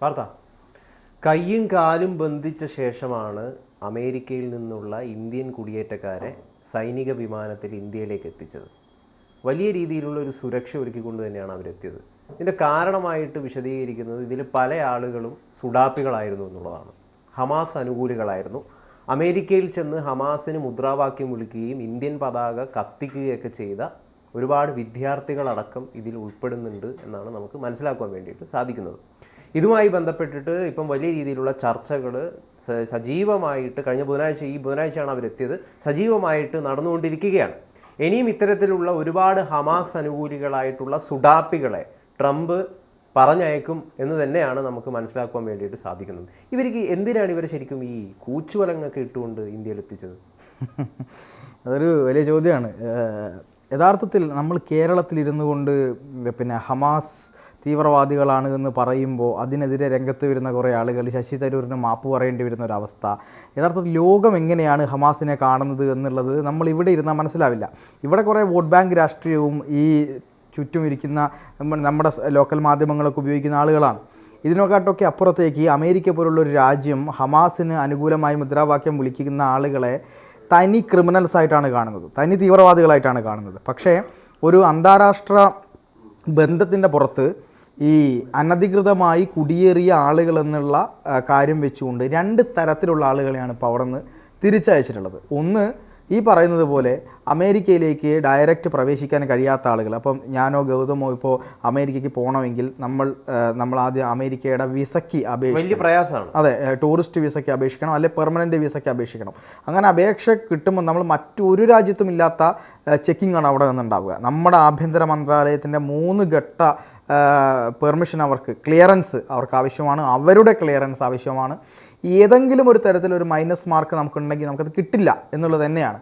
വാർത്ത കയ്യും കാലും ബന്ധിച്ച ശേഷമാണ് അമേരിക്കയിൽ നിന്നുള്ള ഇന്ത്യൻ കുടിയേറ്റക്കാരെ സൈനിക വിമാനത്തിൽ ഇന്ത്യയിലേക്ക് എത്തിച്ചത്. വലിയ രീതിയിലുള്ള ഒരു സുരക്ഷ ഒരുക്കിക്കൊണ്ട് തന്നെയാണ് അവരെത്തിയത്. ഇതിൻ്റെ കാരണമായിട്ട് വിശദീകരിക്കുന്നത് ഇതിൽ പല ആളുകളും സുഡാപ്പികളായിരുന്നു എന്നുള്ളതാണ്. ഹമാസ് അനുകൂലികളായിരുന്നു. അമേരിക്കയിൽ ചെന്ന് ഹമാസിന് മുദ്രാവാക്യം വിളിക്കുകയും ഇന്ത്യൻ പതാക കത്തിക്കുകയൊക്കെ ചെയ്ത ഒരുപാട് വിദ്യാർത്ഥികളടക്കം ഇതിൽ ഉൾപ്പെടുന്നുണ്ട് എന്നാണ് നമുക്ക് മനസ്സിലാക്കുവാൻ വേണ്ടിയിട്ട് സാധിക്കുന്നത്. ഇതുമായി ബന്ധപ്പെട്ടിട്ട് ഇപ്പം വലിയ രീതിയിലുള്ള ചർച്ചകൾ സജീവമായിട്ട് കഴിഞ്ഞ ബുധനാഴ്ച, ഈ ബുധനാഴ്ചയാണ് അവരെത്തിയത്, സജീവമായിട്ട് നടന്നുകൊണ്ടിരിക്കുകയാണ്. ഇനിയും ഇത്തരത്തിലുള്ള ഒരുപാട് ഹമാസ് അനുകൂലികളായിട്ടുള്ള സുഡാപ്പികളെ ട്രംപ് പറഞ്ഞയക്കും എന്ന് തന്നെയാണ് നമുക്ക് മനസ്സിലാക്കുവാൻ വേണ്ടിയിട്ട് സാധിക്കുന്നത്. ഇവർക്ക് എന്തിനാണ് ഇവരെ ശരിക്കും ഈ കൂച്ചുവലങ്ങൊക്കെ ഇട്ടുകൊണ്ട് ഇന്ത്യയിൽ എത്തിച്ചത്? അതൊരു വലിയ ചോദ്യമാണ്. യഥാർത്ഥത്തിൽ നമ്മൾ കേരളത്തിലിരുന്നു കൊണ്ട് ഹമാസ് തീവ്രവാദികളാണ് എന്ന് പറയുമ്പോൾ അതിനെതിരെ രംഗത്ത് വരുന്ന കുറേ ആളുകൾ ശശി തരൂരിന് മാപ്പ് പറയേണ്ടി വരുന്ന ഒരവസ്ഥ. യഥാർത്ഥത്തിൽ ലോകം എങ്ങനെയാണ് ഹമാസിനെ കാണുന്നത് എന്നുള്ളത് നമ്മൾ ഇവിടെ ഇരുന്നാൽ മനസ്സിലാവില്ല. ഇവിടെ കുറേ വോട്ട് ബാങ്ക് രാഷ്ട്രീയവും ഈ ചുറ്റും ഇരിക്കുന്ന നമ്മുടെ ലോക്കൽ മാധ്യമങ്ങളൊക്കെ ഉപയോഗിക്കുന്ന ആളുകളാണ്. ഇതിനെക്കാട്ടൊക്കെ അപ്പുറത്തേക്ക് അമേരിക്ക പോലുള്ളൊരു രാജ്യം ഹമാസിന് അനുകൂലമായി മുദ്രാവാക്യം വിളിക്കുന്ന ആളുകളെ തനി ക്രിമിനൽസ് ആയിട്ടാണ് കാണുന്നത്, തനി തീവ്രവാദികളായിട്ടാണ് കാണുന്നത്. പക്ഷേ ഒരു അന്താരാഷ്ട്ര ബന്ധത്തിൻ്റെ പുറത്ത് ഈ അനധികൃതമായി കുടിയേറിയ ആളുകൾ എന്നുള്ള കാര്യം വെച്ചുകൊണ്ട് രണ്ട് തരത്തിലുള്ള ആളുകളെയാണ് ഇപ്പോൾ അവിടെ നിന്ന് തിരിച്ചയച്ചിട്ടുള്ളത്. ഒന്ന്, ഈ പറയുന്നത് പോലെ അമേരിക്കയിലേക്ക് ഡയറക്റ്റ് പ്രവേശിക്കാൻ കഴിയാത്ത ആളുകൾ. അപ്പം ഞാനോ ഗൗതമോ ഇപ്പോൾ അമേരിക്കയ്ക്ക് പോകണമെങ്കിൽ നമ്മൾ ആദ്യം അമേരിക്കയുടെ വിസയ്ക്ക് വലിയ പ്രയാസമാണ്. അതെ, ടൂറിസ്റ്റ് വിസയ്ക്ക് അപേക്ഷിക്കണം, അല്ലെങ്കിൽ പെർമനൻറ്റ് വിസയ്ക്ക് അപേക്ഷിക്കണം. അങ്ങനെ അപേക്ഷ കിട്ടുമ്പോൾ നമ്മൾ മറ്റൊരു രാജ്യത്തും ഇല്ലാത്ത ചെക്കിംഗ് ആണ് അവിടെ നിന്നുണ്ടാവുക. നമ്മുടെ ആഭ്യന്തര മന്ത്രാലയത്തിൻ്റെ 3 ഘട്ട പെർമിഷൻ ക്ലിയറൻസ് അവർക്ക് ആവശ്യമാണ്, അവരുടെ ക്ലിയറൻസ് ആവശ്യമാണ്. ഏതെങ്കിലും ഒരു തരത്തിലൊരു മൈനസ് മാർക്ക് നമുക്കുണ്ടെങ്കിൽ നമുക്കത് കിട്ടില്ല എന്നുള്ളത് തന്നെയാണ്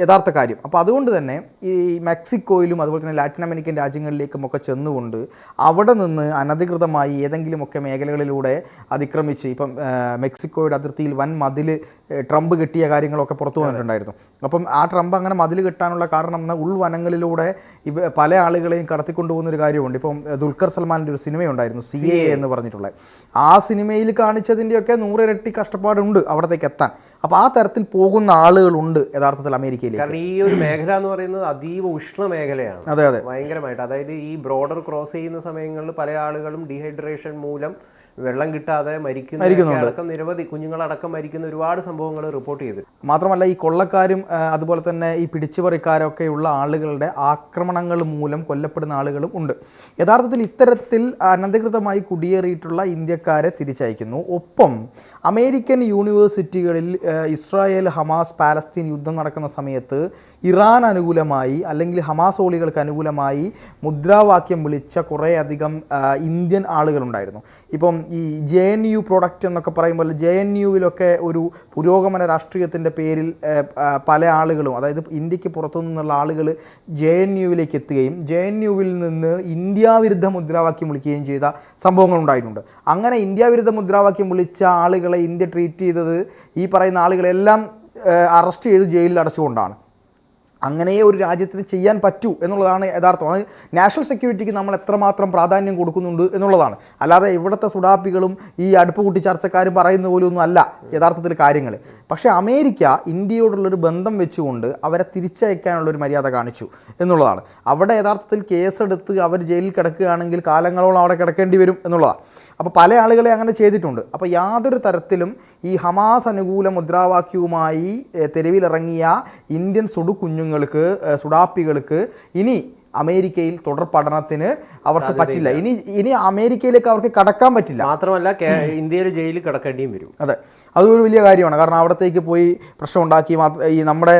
യഥാർത്ഥ കാര്യം. അപ്പോൾ അതുകൊണ്ട് തന്നെ ഈ മെക്സിക്കോയിലും അതുപോലെ തന്നെ ലാറ്റിൻ അമേരിക്കൻ രാജ്യങ്ങളിലേക്കും ഒക്കെ ചെന്നുകൊണ്ട് അവിടെ നിന്ന് അനധികൃതമായി ഏതെങ്കിലുമൊക്കെ മേഖലകളിലൂടെ അതിക്രമിച്ച്, ഇപ്പം മെക്സിക്കോയുടെ അതിർത്തിയിൽ വൻ മതിൽ ട്രംപ് കെട്ടിയ കാര്യങ്ങളൊക്കെ പുറത്തു വന്നിട്ടുണ്ടായിരുന്നു. അപ്പം ആ ട്രംപ് അങ്ങനെ മതിൽ കെട്ടാനുള്ള കാരണം എന്നാൽ ഉൾവനങ്ങളിലൂടെ പല ആളുകളെയും കടത്തിക്കൊണ്ടുപോകുന്നൊരു കാര്യമുണ്ട്. ഇപ്പം ദുൽഖർ സൽമാൻ്റെ ഒരു സിനിമയുണ്ടായിരുന്നു, CAA എന്ന് പറഞ്ഞിട്ടുള്ളത്. ആ സിനിമയിൽ കാണിച്ചതിൻ്റെയൊക്കെ 100 ഇരട്ടി കഷ്ടപ്പാടുണ്ട് അവിടത്തേക്ക് എത്താൻ. അപ്പോൾ ആ തരത്തിൽ പോകുന്ന ആളുകളുണ്ട് യഥാർത്ഥത്തിൽ അമേരിക്കയിൽ. കാരണം ഈ ഒരു മേഖല എന്ന് പറയുന്നത് അതീവ ഉഷ്ണ മേഖലയാണ്. അതെ അതെ, ഭയങ്കരമായിട്ട്. അതായത് ഈ ബോർഡർ ക്രോസ് ചെയ്യുന്ന സമയങ്ങളിൽ പല ആളുകളും ഡീഹൈഡ്രേഷൻ മൂലം വെള്ളം കിട്ടാതെ മരിക്കുന്നുണ്ട്. നിരവധി കുഞ്ഞുങ്ങളടക്കം മരിക്കുന്ന ഒരുപാട് സംഭവങ്ങൾ റിപ്പോർട്ട് ചെയ്തു. മാത്രമല്ല ഈ കൊള്ളക്കാരും അതുപോലെ തന്നെ ഈ പിടിച്ചുപറിക്കാരൊക്കെയുള്ള ആളുകളുടെ ആക്രമണങ്ങൾ മൂലം കൊല്ലപ്പെടുന്ന ആളുകളും ഉണ്ട്. യഥാർത്ഥത്തിൽ ഇത്തരത്തിൽ അനധികൃതമായി കുടിയേറിയിട്ടുള്ള ഇന്ത്യക്കാരെ തിരിച്ചയക്കുന്നു. ഒപ്പം അമേരിക്കൻ യൂണിവേഴ്സിറ്റികളിൽ ഇസ്രായേൽ ഹമാസ് പാലസ്തീൻ യുദ്ധം നടക്കുന്ന സമയത്ത് ഇറാൻ അനുകൂലമായി അല്ലെങ്കിൽ ഹമാസോളികൾക്ക് അനുകൂലമായി മുദ്രാവാക്യം വിളിച്ച കുറേയധികം ഇന്ത്യൻ ആളുകളുണ്ടായിരുന്നു. ഇപ്പം ഈ JNU പ്രൊഡക്റ്റ് എന്നൊക്കെ പറയുമ്പോൾ JNUവിലൊക്കെ ഒരു പുരോഗമന രാഷ്ട്രീയത്തിൻ്റെ പേരിൽ പല ആളുകളും, അതായത് ഇന്ത്യക്ക് പുറത്തു നിന്നുള്ള ആളുകൾ JNUവിലേക്ക് എത്തുകയും JNUവിൽ നിന്ന് ഇന്ത്യാവിരുദ്ധ മുദ്രാവാക്യം വിളിക്കുകയും ചെയ്ത സംഭവങ്ങൾ ഉണ്ടായിട്ടുണ്ട്. അങ്ങനെ ഇന്ത്യാവിരുദ്ധ മുദ്രാവാക്യം വിളിച്ച ആളുകളെ ഇന്ത്യ ട്രീറ്റ് ചെയ്തത് ഈ പറയുന്ന ആളുകളെല്ലാം അറസ്റ്റ് ചെയ്ത് ജയിലിൽ അടച്ചുകൊണ്ടാണ്. അങ്ങനെ ഒരു രാജ്യത്തിന് ചെയ്യാൻ പറ്റൂ എന്നുള്ളതാണ് യഥാർത്ഥം. അത് നാഷണൽ സെക്യൂരിറ്റിക്ക് നമ്മൾ എത്രമാത്രം പ്രാധാന്യം കൊടുക്കുന്നുണ്ട് എന്നുള്ളതാണ്. അല്ലാതെ ഇവിടുത്തെ സുഡാപ്പികളും ഈ അടുപ്പ് കൂട്ടി ചർച്ചക്കാരും പറയുന്ന പോലെയൊന്നും അല്ല യഥാർത്ഥത്തിൽ കാര്യങ്ങൾ. പക്ഷേ അമേരിക്ക ഇന്ത്യയോടുള്ളൊരു ബന്ധം വെച്ചുകൊണ്ട് അവരെ തിരിച്ചയക്കാനുള്ളൊരു മര്യാദ കാണിച്ചു എന്നുള്ളതാണ്. അവിടെ യഥാർത്ഥത്തിൽ കേസെടുത്ത് അവർ ജയിലിൽ കിടക്കുകയാണെങ്കിൽ കാലങ്ങളോളം അവിടെ കിടക്കേണ്ടി വരും എന്നുള്ളതാണ്. അപ്പോൾ പല ആളുകളെ അങ്ങനെ ചെയ്തിട്ടുണ്ട്. അപ്പോൾ യാതൊരു തരത്തിലും ഈ ഹമാസ് അനുകൂല മുദ്രാവാക്യവുമായി തെരുവിലിറങ്ങിയ ഇന്ത്യൻ സുഡാപ്പികൾക്ക് ഇനി അമേരിക്കയിൽ തുടർ പഠനത്തിന് അവർക്ക് പറ്റില്ല. ഇനി അമേരിക്കയിലേക്ക് അവർക്ക് കടക്കാൻ പറ്റില്ല. മാത്രമല്ല ഇന്ത്യയിൽ ജയിലിൽ കിടക്കേണ്ടിയും വരും. അതെ, അതൊരു വലിയ കാര്യമാണ്. കാരണം അവിടത്തേക്ക് പോയി പ്രശ്നം ഉണ്ടാക്കി ഈ നമ്മുടെ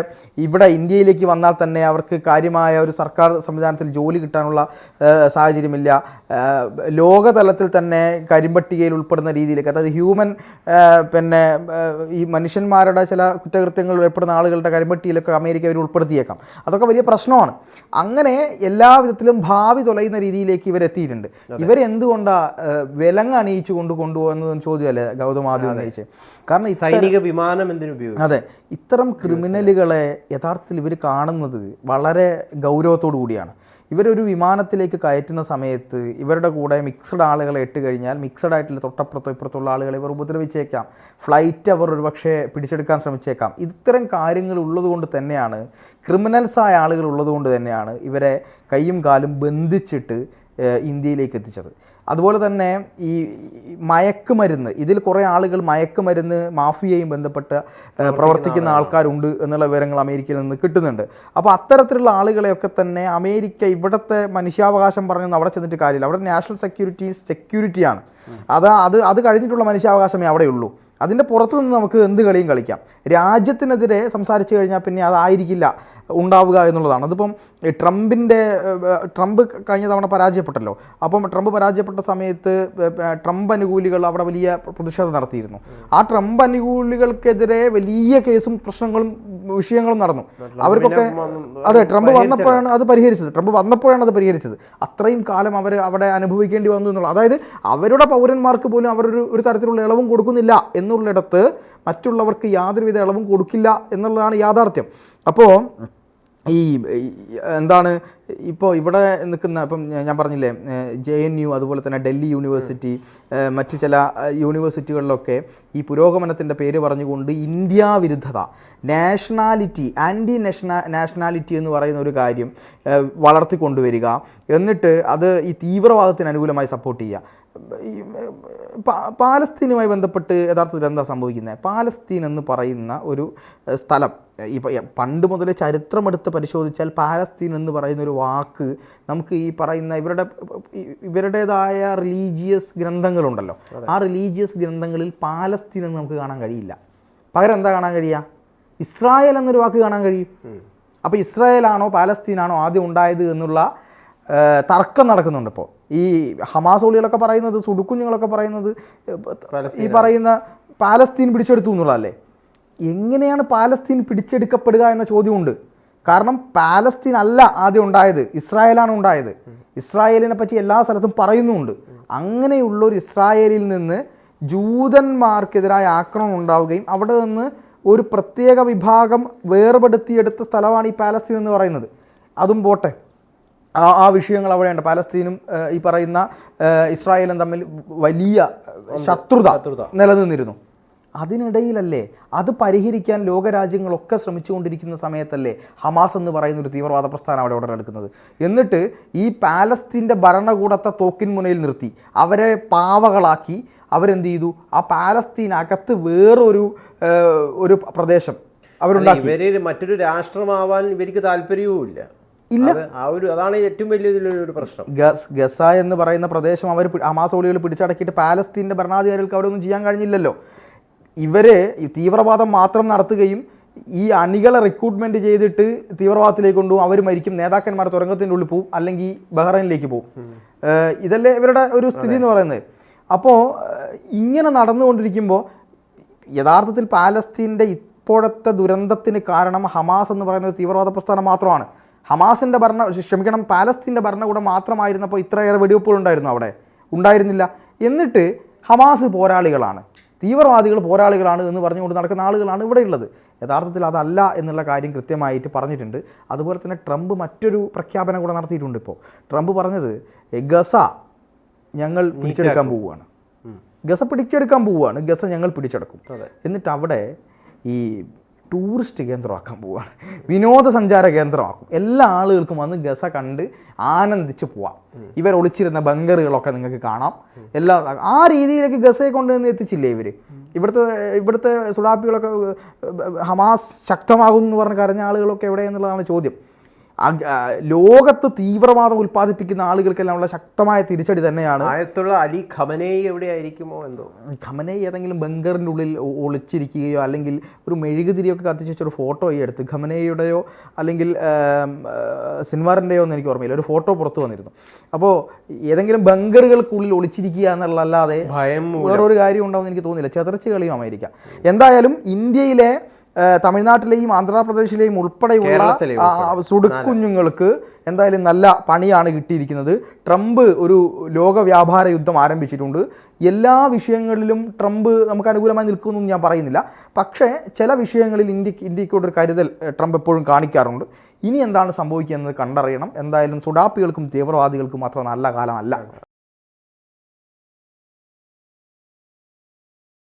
ഇവിടെ ഇന്ത്യയിലേക്ക് വന്നാൽ തന്നെ അവർക്ക് കാര്യമായ ഒരു സർക്കാർ സംവിധാനത്തിൽ ജോലി കിട്ടാനുള്ള സാഹചര്യമില്ല. ലോകതലത്തിൽ തന്നെ കരിമ്പട്ടികയിൽ ഉൾപ്പെടുന്ന രീതിയിലേക്ക്, അതായത് ഹ്യൂമൻ ഈ മനുഷ്യന്മാരുടെ ചില കുറ്റകൃത്യങ്ങൾ ഏർപ്പെടുന്ന ആളുകളുടെ കരിമ്പട്ടിയിലൊക്കെ അമേരിക്ക അവർ ഉൾപ്പെടുത്തിയേക്കാം. അതൊക്കെ വലിയ പ്രശ്നമാണ്. അങ്ങനെ എല്ലാവിധത്തിലും ഭാവി തൊലയുന്ന രീതിയിലേക്ക് ഇവരെത്തിയിട്ടുണ്ട്. ഇവരെന്തുകൊണ്ടാണ് വിലങ്ങ് അണിയിച്ചു കൊണ്ടുപോകുന്നതെന്ന് ചോദ്യമല്ലേ ഗൗതം ആദ്യം ഉന്നയിച്ച്. കാരണം സൈനിക വിമാനം എന്തിനുപയോഗിക്കും? അതെ, ഇത്തരം ക്രിമിനലുകളെ യഥാർത്ഥത്തിൽ ഇവർ കാണുന്നത് വളരെ ഗൗരവത്തോടു കൂടിയാണ്. ഇവരൊരു വിമാനത്തിലേക്ക് കയറ്റുന്ന സമയത്ത് ഇവരുടെ കൂടെ മിക്സഡ് ആളുകളെ ഇട്ട് കഴിഞ്ഞാൽ മിക്സഡ് ആയിട്ടുള്ള തൊട്ടപ്പുറത്തോ ഇപ്പുറത്തുള്ള ആളുകളെ ഇവർ ഉപദ്രവിച്ചേക്കാം, ഫ്ലൈറ്റ് അവർ ഒരു പക്ഷേ പിടിച്ചെടുക്കാൻ ശ്രമിച്ചേക്കാം. ഇത്തരം കാര്യങ്ങൾ ഉള്ളതുകൊണ്ട് തന്നെയാണ്, ക്രിമിനൽസായ ആളുകൾ ഉള്ളതുകൊണ്ട് തന്നെയാണ് ഇവരെ കൈയും കാലും ബന്ധിച്ചിട്ട് ഇന്ത്യയിലേക്ക് എത്തിച്ചത്. അതുപോലെ തന്നെ ഈ മയക്കുമരുന്ന്, ഇതിൽ കുറേ ആളുകൾ മയക്കുമരുന്ന് മാഫിയയും ബന്ധപ്പെട്ട് പ്രവർത്തിക്കുന്ന ആൾക്കാരുണ്ട് എന്നുള്ള വിവരങ്ങൾ അമേരിക്കയിൽ നിന്ന് കിട്ടുന്നുണ്ട്. അപ്പോൾ അത്തരത്തിലുള്ള ആളുകളെയൊക്കെ തന്നെ അമേരിക്ക ഇവിടുത്തെ മനുഷ്യാവകാശം പറഞ്ഞൊന്നും അവിടെ ചെന്നിട്ട് കാര്യമില്ല. അവിടെ നാഷണൽ സെക്യൂരിറ്റിയാണ്. അത് കഴിഞ്ഞിട്ടുള്ള മനുഷ്യാവകാശമേ അവിടെയുള്ളൂ. അതിൻ്റെ പുറത്തു നിന്ന് നമുക്ക് എന്ത് കളിയും കളിക്കാം. രാജ്യത്തിനെതിരെ സംസാരിച്ചു കഴിഞ്ഞാൽ പിന്നെ അതായിരിക്കില്ല ഉണ്ടാവുക എന്നുള്ളതാണ്. അതിപ്പം ട്രംപ് കഴിഞ്ഞ തവണ പരാജയപ്പെട്ടല്ലോ. അപ്പം ട്രംപ് പരാജയപ്പെട്ട സമയത്ത് ട്രംപ് അനുകൂലികൾ അവിടെ വലിയ പ്രതിഷേധം നടത്തിയിരുന്നു. ആ ട്രംപ് അനുകൂലികൾക്കെതിരെ വലിയ കേസും പ്രശ്നങ്ങളും വിഷയങ്ങളും നടന്നു. അവർക്കൊക്കെ അതെ, ട്രംപ് വന്നപ്പോഴാണ് അത് പരിഹരിച്ചത്. അത്രയും കാലം അവർ അവിടെ അനുഭവിക്കേണ്ടി വന്നു എന്നുള്ളത്. അതായത് അവരുടെ പൗരന്മാർക്ക് പോലും ഒരു തരത്തിലുള്ള ഇളവും കൊടുക്കുന്നില്ല എന്നുള്ളിടത്ത് മറ്റുള്ളവർക്ക് യാതൊരുവിധ ഇളവും കൊടുക്കില്ല എന്നുള്ളതാണ് യാഥാർത്ഥ്യം. അപ്പോൾ എന്താണ് ഇപ്പോൾ ഇവിടെ നിൽക്കുന്ന, ഇപ്പം ഞാൻ പറഞ്ഞില്ലേ, JNU, അതുപോലെ തന്നെ ഡൽഹി യൂണിവേഴ്സിറ്റി, മറ്റ് ചില യൂണിവേഴ്സിറ്റികളിലൊക്കെ ഈ പുരോഗമനത്തിൻ്റെ പേര് പറഞ്ഞുകൊണ്ട് ഇന്ത്യ വിരുദ്ധത, ആൻറ്റി നാഷണാലിറ്റി എന്ന് പറയുന്ന ഒരു കാര്യം വളർത്തിക്കൊണ്ടുവരിക, എന്നിട്ട് അത് ഈ തീവ്രവാദത്തിന് അനുകൂലമായി സപ്പോർട്ട് ചെയ്യുക. പാലസ്തീനുമായി ബന്ധപ്പെട്ട് യഥാർത്ഥത്തിൽ എന്താ സംഭവിക്കുന്നത്? പാലസ്തീൻ എന്ന് പറയുന്ന ഒരു സ്ഥലം, ഇപ്പം പണ്ട് മുതലേ ചരിത്രമെടുത്ത് പരിശോധിച്ചാൽ പാലസ്തീൻ എന്ന് പറയുന്ന ഒരു വാക്ക് നമുക്ക് ഈ പറയുന്ന ഇവരുടേതായ റിലീജിയസ് ഗ്രന്ഥങ്ങളുണ്ടല്ലോ, ആ റിലീജിയസ് ഗ്രന്ഥങ്ങളിൽ പാലസ്തീൻ എന്ന് നമുക്ക് കാണാൻ കഴിയില്ല. പകരം എന്താ കാണാൻ കഴിയുക? ഇസ്രായേൽ എന്നൊരു വാക്ക് കാണാൻ കഴിയും. അപ്പോൾ ഇസ്രായേലാണോ പാലസ്തീനാണോ ആദ്യം ഉണ്ടായത് എന്നുള്ള തർക്കം നടക്കുന്നുണ്ട്. ഇപ്പോൾ ഈ ഹമാസോളികളൊക്കെ പറയുന്നത്, സുടുക്കുഞ്ഞുങ്ങളൊക്കെ പറയുന്നത് ഈ പറയുന്ന പാലസ്തീൻ പിടിച്ചെടുത്തു എന്നുള്ളതല്ലേ. എങ്ങനെയാണ് പാലസ്തീൻ പിടിച്ചെടുക്കപ്പെടുക എന്ന ചോദ്യമുണ്ട്. കാരണം പാലസ്തീൻ അല്ല ആദ്യം ഉണ്ടായത്, ഇസ്രായേലാണ് ഉണ്ടായത്. ഇസ്രായേലിനെ പറ്റി എല്ലാ സ്ഥലത്തും പറയുന്നുമുണ്ട്. അങ്ങനെയുള്ളൊരു ഇസ്രായേലിൽ നിന്ന് ജൂതന്മാർക്കെതിരായ ആക്രമണം ഉണ്ടാവുകയും അവിടെ നിന്ന് ഒരു പ്രത്യേക വിഭാഗം വേർപെടുത്തിയെടുത്ത സ്ഥലമാണ് ഈ പാലസ്തീൻ എന്ന് പറയുന്നത്. അതും പോട്ടെ, ആ വിഷയങ്ങൾ അവിടെയുണ്ട്. പാലസ്തീനും ഈ പറയുന്ന ഇസ്രായേലും തമ്മിൽ വലിയ ശത്രുത നിലനിന്നിരുന്നു. അതിനിടയിലല്ലേ അത് പരിഹരിക്കാൻ ലോകരാജ്യങ്ങളൊക്കെ ശ്രമിച്ചുകൊണ്ടിരിക്കുന്ന സമയത്തല്ലേ ഹമാസ് എന്ന് പറയുന്ന ഒരു തീവ്രവാദ പ്രസ്ഥാനം അവിടെ ഉടലെടുക്കുന്നത്. എന്നിട്ട് ഈ പാലസ്തീൻ്റെ ഭരണകൂടത്തെ തോക്കിൻ മുനയിൽ നിർത്തി അവരെ പാവകളാക്കി അവരെന്ത് ചെയ്തു? ആ പാലസ്തീനകത്ത് വേറൊരു പ്രദേശം അവരുണ്ടാക്കി. മറ്റൊരു രാഷ്ട്രമാവാൻ ഇവർക്ക് താല്പര്യവുമില്ല. അതാണ് ഏറ്റവും വലിയൊരു പ്രശ്നം. ഗസ എന്ന് പറയുന്ന പ്രദേശം അവർ ഹമാസോളികൾ പിടിച്ചടക്കിയിട്ട് പാലസ്തീൻ്റെ ഭരണാധികാരികൾക്ക് അവിടെ ഒന്നും ചെയ്യാൻ കഴിഞ്ഞില്ലല്ലോ. ഇവര് തീവ്രവാദം മാത്രം നടത്തുകയും ഈ അണികളെ റിക്രൂട്ട്മെന്റ് ചെയ്തിട്ട് തീവ്രവാദത്തിലേക്ക് കൊണ്ടുപോകും, അവർ മരിക്കും, നേതാക്കന്മാർ തുരങ്കത്തിൻ്റെ ഉള്ളിൽ പോവും, അല്ലെങ്കിൽ ബഹ്റൈനിലേക്ക് പോവും. ഇതല്ലേ ഇവരുടെ ഒരു സ്ഥിതി എന്ന് പറയുന്നത്. അപ്പോൾ ഇങ്ങനെ നടന്നുകൊണ്ടിരിക്കുമ്പോൾ യഥാർത്ഥത്തിൽ പാലസ്തീൻ്റെ ഇപ്പോഴത്തെ ദുരന്തത്തിന് കാരണം ഹമാസ് എന്ന് പറയുന്ന ഒരു തീവ്രവാദ പ്രസ്ഥാനം മാത്രമാണ്. പാലസ്തീൻ്റെ ഭരണകൂടം മാത്രമായിരുന്നപ്പോൾ ഇത്രയേറെ വെടിവെപ്പുകൾ ഉണ്ടായിരുന്നു അവിടെ? ഉണ്ടായിരുന്നില്ല. എന്നിട്ട് ഹമാസ് പോരാളികളാണ്, തീവ്രവാദികൾ പോരാളികളാണ് എന്ന് പറഞ്ഞുകൊണ്ട് നടക്കുന്ന ആളുകളാണ് ഇവിടെ ഉള്ളത്. യഥാർത്ഥത്തിൽ അതല്ല എന്നുള്ള കാര്യം കൃത്യമായിട്ട് പറഞ്ഞിട്ടുണ്ട്. അതുപോലെ തന്നെ ട്രംപ് മറ്റൊരു പ്രഖ്യാപനം കൂടെ നടത്തിയിട്ടുണ്ട്. ഇപ്പോൾ ട്രംപ് പറഞ്ഞത് ഗസ ഞങ്ങൾ പിടിച്ചെടുക്കാൻ പോവുകയാണ്, ഗസ ഞങ്ങൾ പിടിച്ചെടുക്കും, എന്നിട്ട് അവിടെ ഈ ടൂറിസ്റ്റ് കേന്ദ്രമാക്കാൻ പോവുകയാണ്, വിനോദസഞ്ചാര കേന്ദ്രമാക്കും. എല്ലാ ആളുകൾക്കും വന്ന് ഗസ കണ്ട് ആനന്ദിച്ച് പോവാം. ഇവർ ഒളിച്ചിരുന്ന ബങ്കറുകളൊക്കെ നിങ്ങൾക്ക് കാണാം. ആ രീതിയിലേക്ക് ഗസയെ കൊണ്ടുവന്ന് എത്തിച്ചില്ലേ ഇവർ. ഇവിടുത്തെ സുഡാപ്പികളൊക്കെ ഹമാസ് ശക്തമാകും എന്ന് പറഞ്ഞ് കരഞ്ഞ ആളുകളൊക്കെ എവിടെയെന്നുള്ളതാണ് ചോദ്യം. ലോകത്ത് തീവ്രവാദം ഉൽപ്പാദിപ്പിക്കുന്ന ആളുകൾക്കെല്ലാം ഉള്ള ശക്തമായ തിരിച്ചടി തന്നെയാണ്. ആയത്തുള്ള അലി ഖമനേയി എവിടെയായിരിക്കുമോ എന്തോ. ഖമനേയി ഏതെങ്കിലും ബങ്കറിൻ്റെ ഉള്ളിൽ ഒളിച്ചിരിക്കുകയോ അല്ലെങ്കിൽ ഒരു മെഴുകുതിരിയൊക്കെ കത്തിച്ച് വെച്ചൊരു ഫോട്ടോ ഈ അടുത്ത് ഖമനേയുടെയോ അല്ലെങ്കിൽ സിൻവാറിൻ്റെയോ എന്ന് എനിക്ക് ഓർമ്മയില്ല, ഒരു ഫോട്ടോ പുറത്തു വന്നിരുന്നു. അപ്പോൾ ഏതെങ്കിലും ബങ്കറുകൾക്കുള്ളിൽ ഒളിച്ചിരിക്കുക എന്നുള്ളതല്ലാതെ വേറൊരു കാര്യം ഉണ്ടാവുമെന്ന് എനിക്ക് തോന്നുന്നില്ല. ചെതർച്ച് കളിയും അമേരിക്ക. എന്തായാലും ഇന്ത്യയിലെ തമിഴ്നാട്ടിലെയും ആന്ധ്രാപ്രദേശിലെയും ഉൾപ്പെടെയുള്ള കേരളത്തിലെയും സുടുക്കുഞ്ഞുങ്ങൾക്ക് എന്തായാലും നല്ല പണിയാണ് കിട്ടിയിരിക്കുന്നത്. ട്രംപ് ഒരു ലോക വ്യാപാര യുദ്ധം ആരംഭിച്ചിട്ടുണ്ട്. എല്ലാ വിഷയങ്ങളിലും ട്രംപ് നമുക്ക് അനുകൂലമായി നിൽക്കുമെന്നൊന്നും ഞാൻ പറയുന്നില്ല. പക്ഷേ ചില വിഷയങ്ങളിൽ ഇന്ത്യക്കൊരു കരുതൽ ട്രംപ് എപ്പോഴും കാണിക്കാറുണ്ട്. ഇനി എന്താണ് സംഭവിക്കുക എന്നത് കണ്ടറിയണം. എന്തായാലും സുഡാപ്പികൾക്കും തീവ്രവാദികൾക്കും അത്ര നല്ല കാലമല്ല.